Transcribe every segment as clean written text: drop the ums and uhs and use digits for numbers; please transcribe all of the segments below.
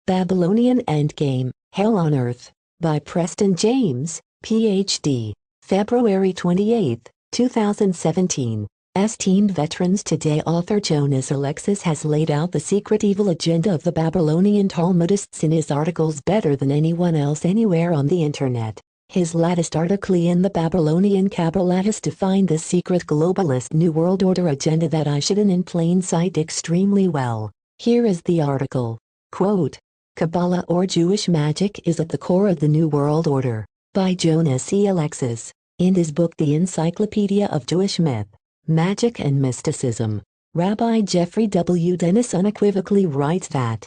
Babylonian Endgame, Hell on Earth, by Preston James, Ph.D., February 28, 2017. Esteemed veterans, today author Jonas Alexis has laid out the secret evil agenda of the Babylonian Talmudists in his articles better than anyone else anywhere on the internet. His latest article in the Babylonian Kabbalah has defined this secret globalist New World Order agenda that I hidden in plain sight extremely well. Here is the article. Quote, Kabbalah or Jewish magic is at the core of the New World Order, by Jonas E. Alexis, in his book The Encyclopedia of Jewish Myth, Magic and Mysticism. Rabbi Geoffrey W. Dennis unequivocally writes that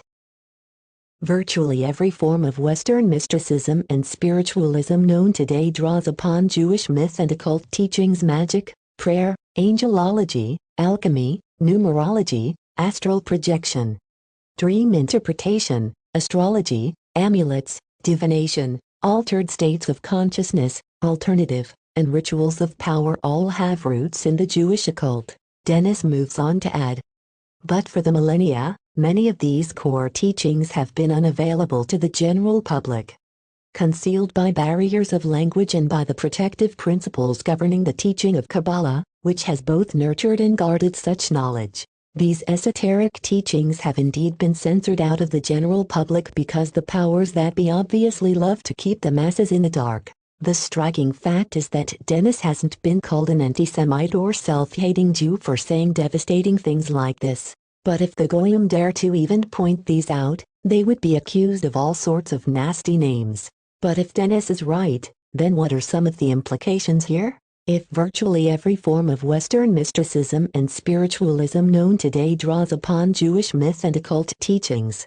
virtually every form of Western mysticism and spiritualism known today draws upon Jewish myth and occult teachings: magic, prayer, angelology, alchemy, numerology, astral projection, dream interpretation, astrology, amulets, divination, altered states of consciousness, alternative, and rituals of power all have roots in the Jewish occult. Dennis moves on to add, but for the millennia, many of these core teachings have been unavailable to the general public. Concealed by barriers of language and by the protective principles governing the teaching of Kabbalah, which has both nurtured and guarded such knowledge. These esoteric teachings have indeed been censored out of the general public because the powers that be obviously love to keep the masses in the dark. The striking fact is that Dennis hasn't been called an anti-Semite or self-hating Jew for saying devastating things like this. But if the Goyim dare to even point these out, they would be accused of all sorts of nasty names. But if Dennis is right, then what are some of the implications here? If virtually every form of Western mysticism and spiritualism known today draws upon Jewish myth and occult teachings,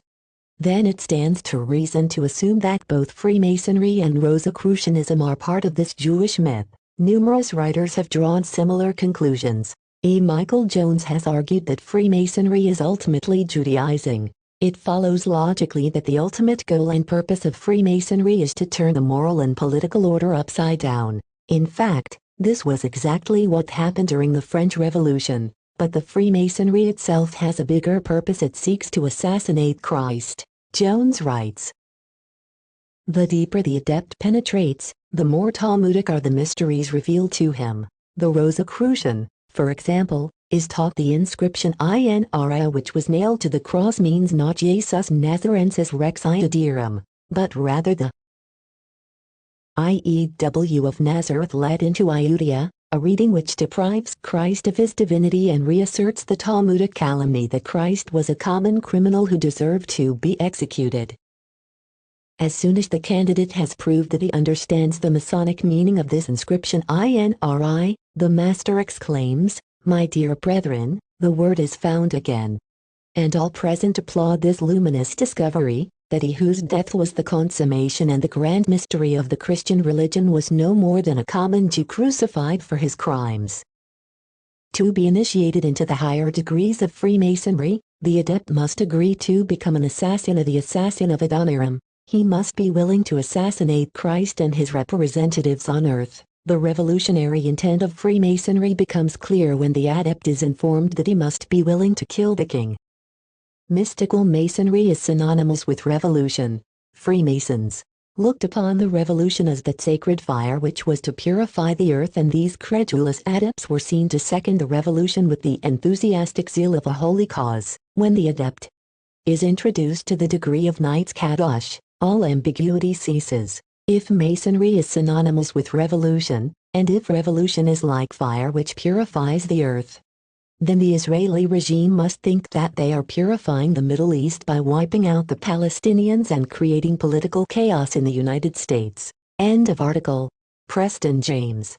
then it stands to reason to assume that both Freemasonry and Rosicrucianism are part of this Jewish myth. Numerous writers have drawn similar conclusions. E. Michael Jones has argued that Freemasonry is ultimately Judaizing. It follows logically that the ultimate goal and purpose of Freemasonry is to turn the moral and political order upside down. In fact, this was exactly what happened during the French Revolution, but the Freemasonry itself has a bigger purpose: it seeks to assassinate Christ. Jones writes, the deeper the adept penetrates, the more Talmudic are the mysteries revealed to him. The Rosicrucian, for example, is taught the inscription INRA, which was nailed to the cross, means not Jesus Nazarensis Rex Ioderum, but rather the IEW of Nazareth led into Iudea, a reading which deprives Christ of his divinity and reasserts the Talmudic calumny that Christ was a common criminal who deserved to be executed. As soon as the candidate has proved that he understands the Masonic meaning of this inscription INRI, the master exclaims, "My dear brethren, the word is found again." And all present applaud this luminous discovery, that he whose death was the consummation and the grand mystery of the Christian religion was no more than a common Jew crucified for his crimes. To be initiated into the higher degrees of Freemasonry, the adept must agree to become an assassin of the assassin of Adoniram. He must be willing to assassinate Christ and his representatives on earth. The revolutionary intent of Freemasonry becomes clear when the adept is informed that he must be willing to kill the king. Mystical Masonry is synonymous with revolution. Freemasons looked upon the revolution as that sacred fire which was to purify the earth, and these credulous adepts were seen to second the revolution with the enthusiastic zeal of a holy cause. When the adept is introduced to the degree of Knights Kadosh, all ambiguity ceases. If Masonry is synonymous with revolution, and if revolution is like fire which purifies the earth, then the Israeli regime must think that they are purifying the Middle East by wiping out the Palestinians and creating political chaos in the United States. End of article. Preston James.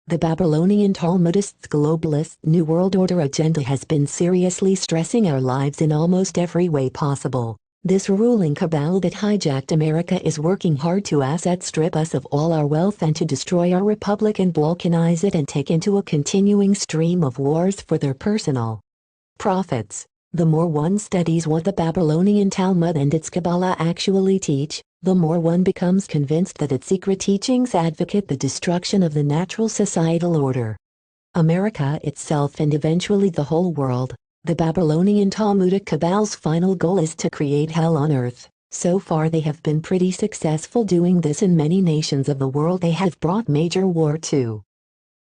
The Babylonian Talmudists' globalist New World Order agenda has been seriously stressing our lives in almost every way possible. This ruling cabal that hijacked America is working hard to asset strip us of all our wealth and to destroy our republic and balkanize it and take into a continuing stream of wars for their personal profits. The more one studies what the Babylonian Talmud and its Kabbalah actually teach, the more one becomes convinced that its secret teachings advocate the destruction of the natural societal order. America itself, and eventually the whole world, The Babylonian Talmudic Kabbalah's final goal is to create hell on earth. So far they have been pretty successful doing this in many nations of the world they have brought major war to.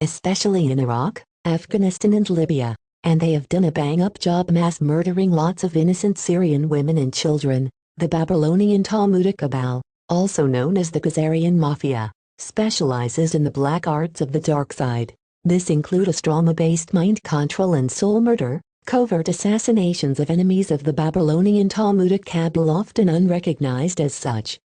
Especially in Iraq, Afghanistan and Libya. And they have done a bang-up job mass murdering lots of innocent Syrian women and children. The Babylonian Talmudic Kabbalah, also known as the Khazarian Mafia, specializes in the black arts of the dark side. This include astroma-based mind control and soul murder, covert assassinations of enemies of the Babylonian Talmudic Kabbalah often unrecognized as such,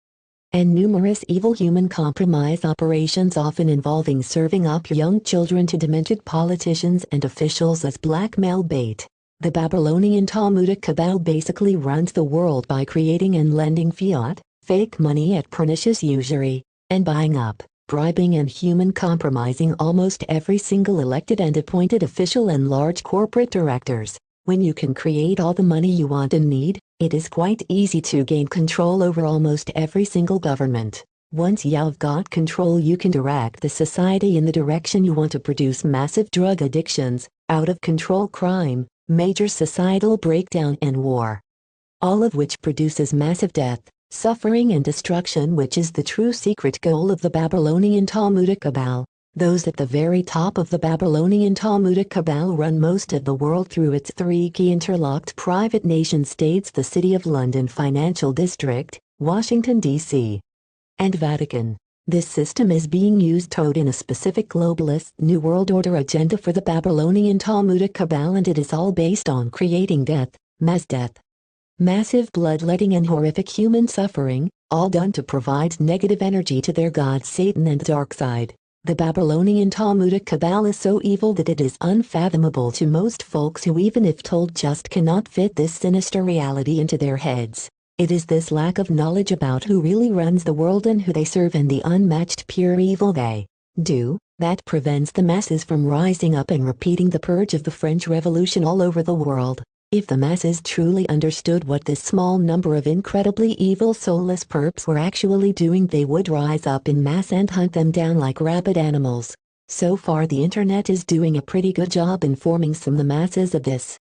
and numerous evil human compromise operations often involving serving up young children to demented politicians and officials as blackmail bait. The Babylonian Talmudic Kabbalah basically runs the world by creating and lending fiat, fake money at pernicious usury, and buying up, bribing and human compromising almost every single elected and appointed official and large corporate directors. When you can create all the money you want and need, it is quite easy to gain control over almost every single government. Once you've got control, you can direct the society in the direction you want to, produce massive drug addictions, out-of-control crime, major societal breakdown and war. All of which produces massive death, suffering and destruction, which is the true secret goal of the Babylonian Talmudic Kabbalah. Those at the very top of the Babylonian Talmudic Kabbalah run most of the world through its three key interlocked private nation-states: the City of London Financial District, Washington, D.C., and Vatican. This system is being used in a specific globalist New World Order agenda for the Babylonian Talmudic Kabbalah, and it is all based on creating death, mass death, massive bloodletting and horrific human suffering, all done to provide negative energy to their god Satan and dark side. The Babylonian Talmudic Kabbalah is so evil that it is unfathomable to most folks who, even if told, just cannot fit this sinister reality into their heads. It is this lack of knowledge about who really runs the world and who they serve and the unmatched pure evil they do, that prevents the masses from rising up and repeating the purge of the French Revolution all over the world. If the masses truly understood what this small number of incredibly evil soulless perps were actually doing, they would rise up in mass and hunt them down like rabid animals. So far the internet is doing a pretty good job informing the masses of this.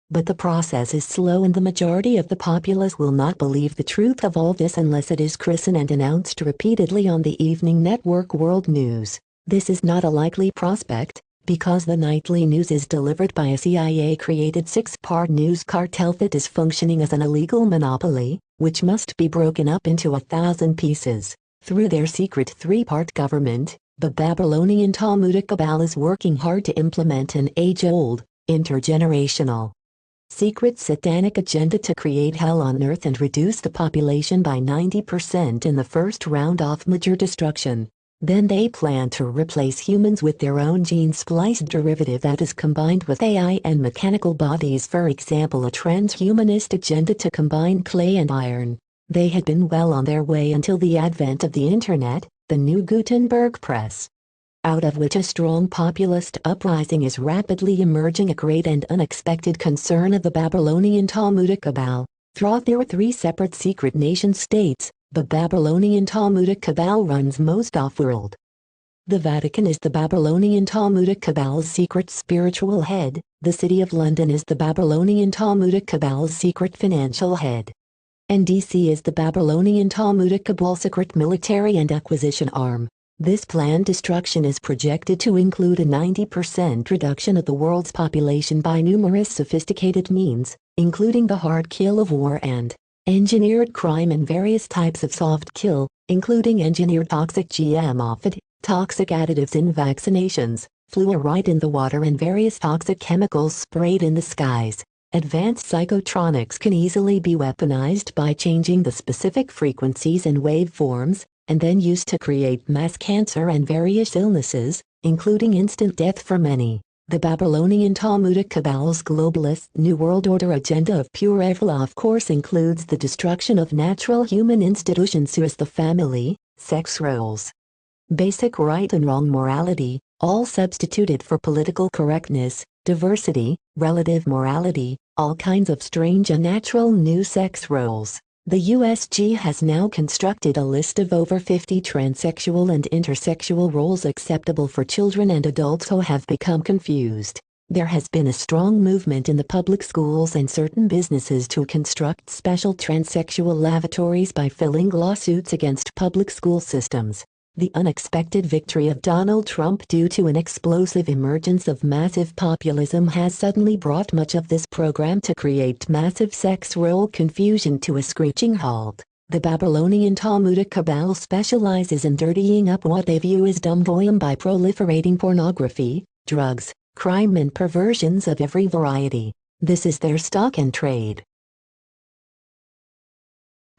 But the process is slow, and the majority of the populace will not believe the truth of all this unless it is christened and announced repeatedly on the evening network World News. This is not a likely prospect, because the nightly news is delivered by a CIA-created six-part news cartel that is functioning as an illegal monopoly, which must be broken up into 1,000 pieces, through their secret three-part government. The Babylonian Talmudic Kabbalah is working hard to implement an age-old, intergenerational, secret satanic agenda to create hell on earth and reduce the population by 90% in the first round of major destruction. Then they plan to replace humans with their own gene-spliced derivative that is combined with AI and mechanical bodies, for example a transhumanist agenda to combine clay and iron. They had been well on their way until the advent of the internet, the new Gutenberg press, out of which a strong populist uprising is rapidly emerging, a great and unexpected concern of the Babylonian Talmudic Kabbalah. Throughout there were three separate secret nation-states. The Babylonian Talmudic Kabbalah runs most off-world. The Vatican is the Babylonian Talmudic Kabbalah's secret spiritual head, the City of London is the Babylonian Talmudic Kabbalah's secret financial head, and DC is the Babylonian Talmudic Kabbalah's secret military and acquisition arm. This planned destruction is projected to include a 90% reduction of the world's population by numerous sophisticated means, including the hard kill of war and engineered crime and various types of soft kill, including engineered toxic GMO, toxic additives in vaccinations, fluoride in the water and various toxic chemicals sprayed in the skies. Advanced psychotronics can easily be weaponized by changing the specific frequencies and waveforms, and then used to create mass cancer and various illnesses, including instant death for many. The Babylonian Talmudic Kabbalah's globalist New World Order agenda of pure evil of course includes the destruction of natural human institutions such as the family, sex roles, basic right and wrong morality, all substituted for political correctness, diversity, relative morality, all kinds of strange unnatural new sex roles. The USG has now constructed a list of over 50 transsexual and intersexual roles acceptable for children and adults who have become confused. There has been a strong movement in the public schools and certain businesses to construct special transsexual lavatories by filing lawsuits against public school systems. The unexpected victory of Donald Trump due to an explosive emergence of massive populism has suddenly brought much of this program to create massive sex role confusion to a screeching halt. The Babylonian Talmudic Kabbalah specializes in dirtying up what they view as dumb goyim by proliferating pornography, drugs, crime and perversions of every variety. This is their stock and trade.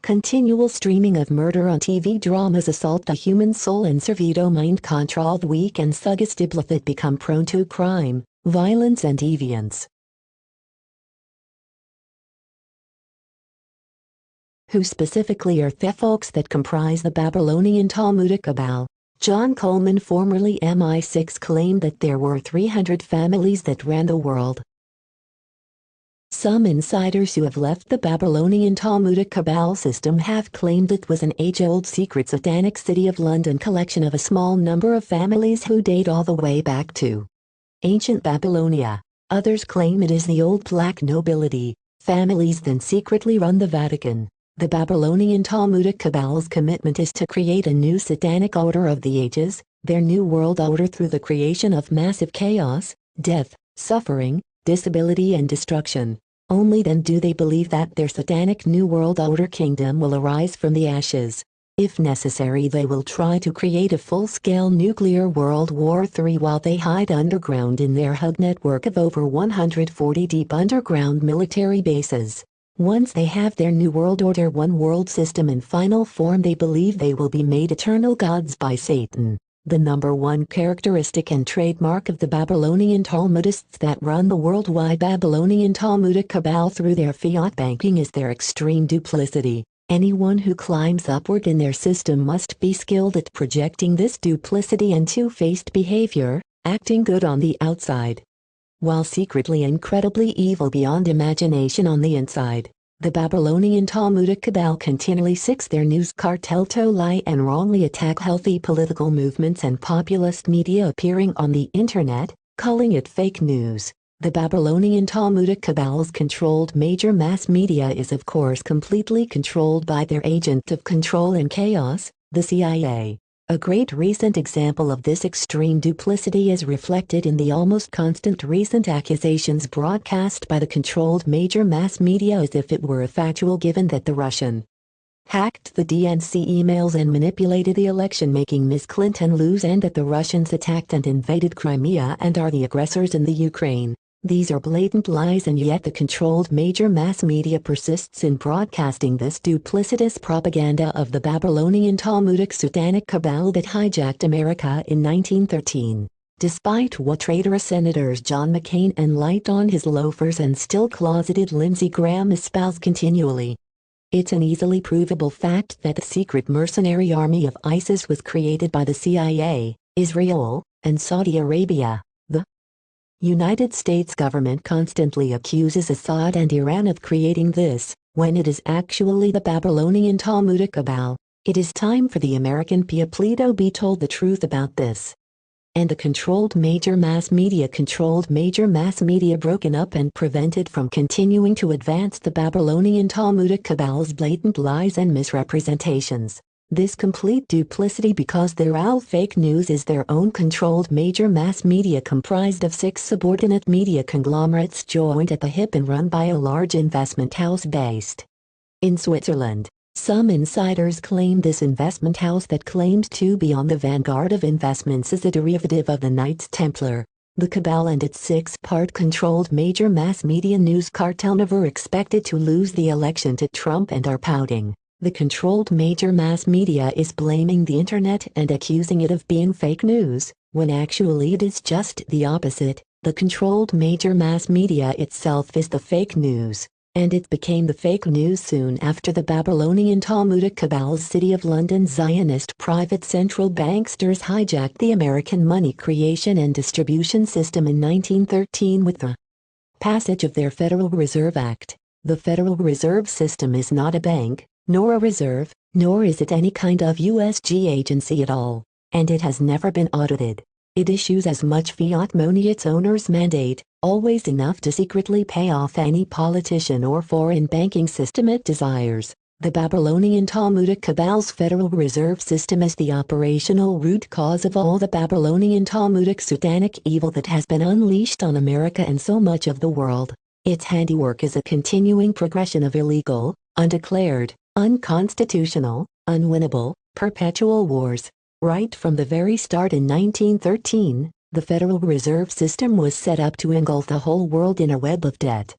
Continual streaming of murder on TV dramas assault the human soul and servito mind control the weak and suggestible that become prone to crime, violence and deviance. Who specifically are the folks that comprise the Babylonian Talmudic Kabbalah? John Coleman, formerly MI6, claimed that there were 300 families that ran the world. Some insiders who have left the Babylonian Talmudic Kabbalah system have claimed it was an age-old secret satanic City of London collection of a small number of families who date all the way back to ancient Babylonia. Others claim it is the old black nobility, families that secretly run the Vatican. The Babylonian Talmudic Kabbalah's commitment is to create a new satanic order of the ages, their new world order through the creation of massive chaos, death, suffering, disability and destruction. Only then do they believe that their satanic new world order kingdom will arise from the ashes. If necessary, they will try to create a full-scale nuclear World War III while they hide underground in their hug network of over 140 deep underground military bases. Once they have their New World Order one world system in final form, they believe they will be made eternal gods by Satan. The number one characteristic and trademark of the Babylonian Talmudists that run the worldwide Babylonian Talmudic Kabbalah through their fiat banking is their extreme duplicity. Anyone who climbs upward in their system must be skilled at projecting this duplicity and two-faced behavior, acting good on the outside, while secretly incredibly evil beyond imagination on the inside. The Babylonian Talmudic Kabbalah continually seeks their news cartel to lie and wrongly attack healthy political movements and populist media appearing on the internet, calling it fake news. The Babylonian Talmudic Kabbalah's controlled major mass media is of course completely controlled by their agent of control and chaos, the CIA. A great recent example of this extreme duplicity is reflected in the almost constant recent accusations broadcast by the controlled major mass media as if it were a factual given that the Russian hacked the DNC emails and manipulated the election, making Ms. Clinton lose, and that the Russians attacked and invaded Crimea and are the aggressors in the Ukraine. These are blatant lies, and yet the controlled major mass media persists in broadcasting this duplicitous propaganda of the Babylonian Talmudic Satanic Kabbalah that hijacked America in 1913. Despite what traitorous senators John McCain and light on his loafers and still closeted Lindsey Graham espouse continually, it's an easily provable fact that the secret mercenary army of ISIS was created by the CIA, Israel, and Saudi Arabia. The United States government constantly accuses Assad and Iran of creating this, when it is actually the Babylonian Talmudic Kabbalah. It is time for the American people to be told the truth about this. And the controlled major mass media broken up and prevented from continuing to advance the Babylonian Talmudic Kabbalah's blatant lies and misrepresentations. This complete duplicity, because their all fake news, is their own controlled major mass media comprised of 6 subordinate media conglomerates joined at the hip and run by a large investment house based in Switzerland. Some insiders claim this investment house that claims to be on the vanguard of investments is a derivative of the Knights Templar. The Kabbalah and its 6-part controlled major mass media news cartel never expected to lose the election to Trump and are pouting. The controlled major mass media is blaming the internet and accusing it of being fake news, when actually it is just the opposite. The controlled major mass media itself is the fake news, and it became the fake news soon after the Babylonian Talmudic Kabbalah's City of London Zionist private central banksters hijacked the American money creation and distribution system in 1913 with the passage of their Federal Reserve Act. The Federal Reserve System is not a bank, nor a reserve, nor is it any kind of USG agency at all, and it has never been audited. It issues as much fiat money its owners mandate, always enough to secretly pay off any politician or foreign banking system it desires. The Babylonian Talmudic Kabbalah's Federal Reserve System is the operational root cause of all the Babylonian Talmudic satanic evil that has been unleashed on America and so much of the world. Its handiwork is a continuing progression of illegal, undeclared, unconstitutional, unwinnable, perpetual wars. Right from the very start in 1913, the Federal Reserve System was set up to engulf the whole world in a web of debt.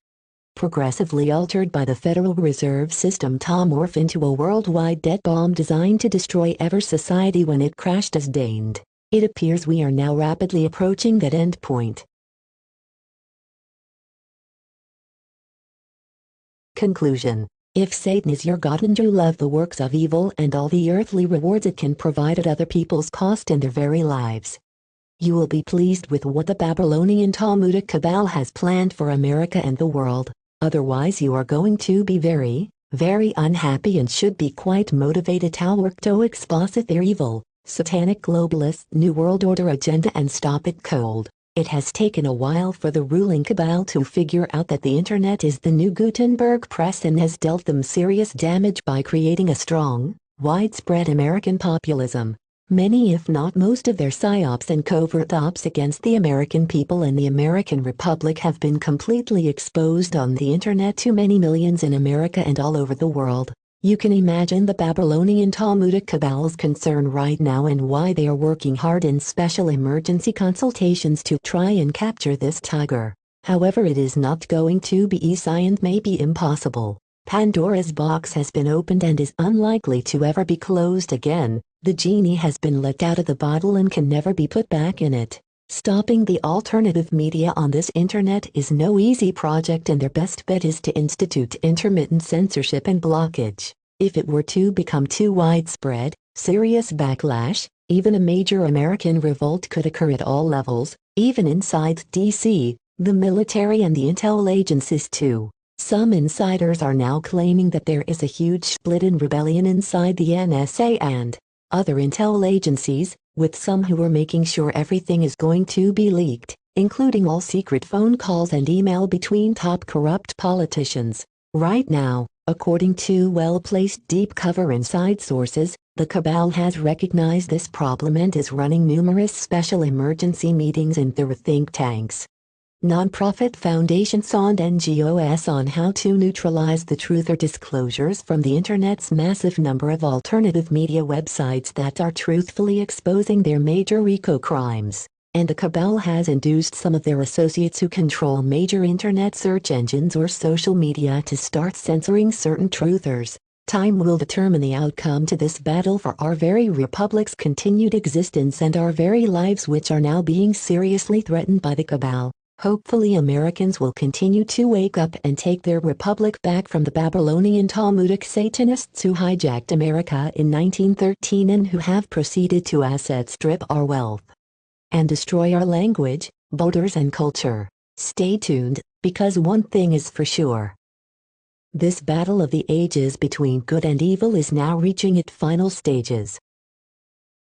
Progressively altered by the Federal Reserve System to morph into a worldwide debt bomb designed to destroy ever society when it crashed as deigned. It appears we are now rapidly approaching that end point. Conclusion. If Satan is your god and you love the works of evil and all the earthly rewards it can provide at other people's cost in their very lives, you will be pleased with what the Babylonian Talmudic Kabbalah has planned for America and the world. Otherwise you are going to be very, very unhappy and should be quite motivated to work to exposit their evil, satanic globalist New World Order agenda and stop it cold. It has taken a while for the ruling cabal to figure out that the internet is the new Gutenberg press and has dealt them serious damage by creating a strong, widespread American populism. Many if not most of their psyops and covert ops against the American people and the American Republic have been completely exposed on the internet to many millions in America and all over the world. You can imagine the Babylonian Talmudic Kabbalah's concern right now and why they are working hard in special emergency consultations to try and capture this tiger. However, it is not going to be easy and may be impossible. Pandora's box has been opened and is unlikely to ever be closed again. The genie has been let out of the bottle and can never be put back in it. Stopping the alternative media on this internet is no easy project, and their best bet is to institute intermittent censorship and blockage. If it were to become too widespread, serious backlash, even a major American revolt could occur at all levels, even inside DC, the military and the intel agencies too. Some insiders are now claiming that there is a huge split and rebellion inside the NSA and other intel agencies, with some who are making sure everything is going to be leaked, including all secret phone calls and email between top corrupt politicians. Right now, according to well-placed deep cover inside sources, the cabal has recognized this problem and is running numerous special emergency meetings in their think tanks, nonprofit foundations and NGOs on how to neutralize the truth or disclosures from the internet's massive number of alternative media websites that are truthfully exposing their major eco-crimes. And the cabal has induced some of their associates who control major internet search engines or social media to start censoring certain truthers. Time will determine the outcome to this battle for our very republic's continued existence and our very lives, which are now being seriously threatened by the cabal. Hopefully Americans will continue to wake up and take their republic back from the Babylonian Talmudic Satanists who hijacked America in 1913 and who have proceeded to asset strip our wealth and destroy our language, borders and culture. Stay tuned, because one thing is for sure. This battle of the ages between good and evil is now reaching its final stages.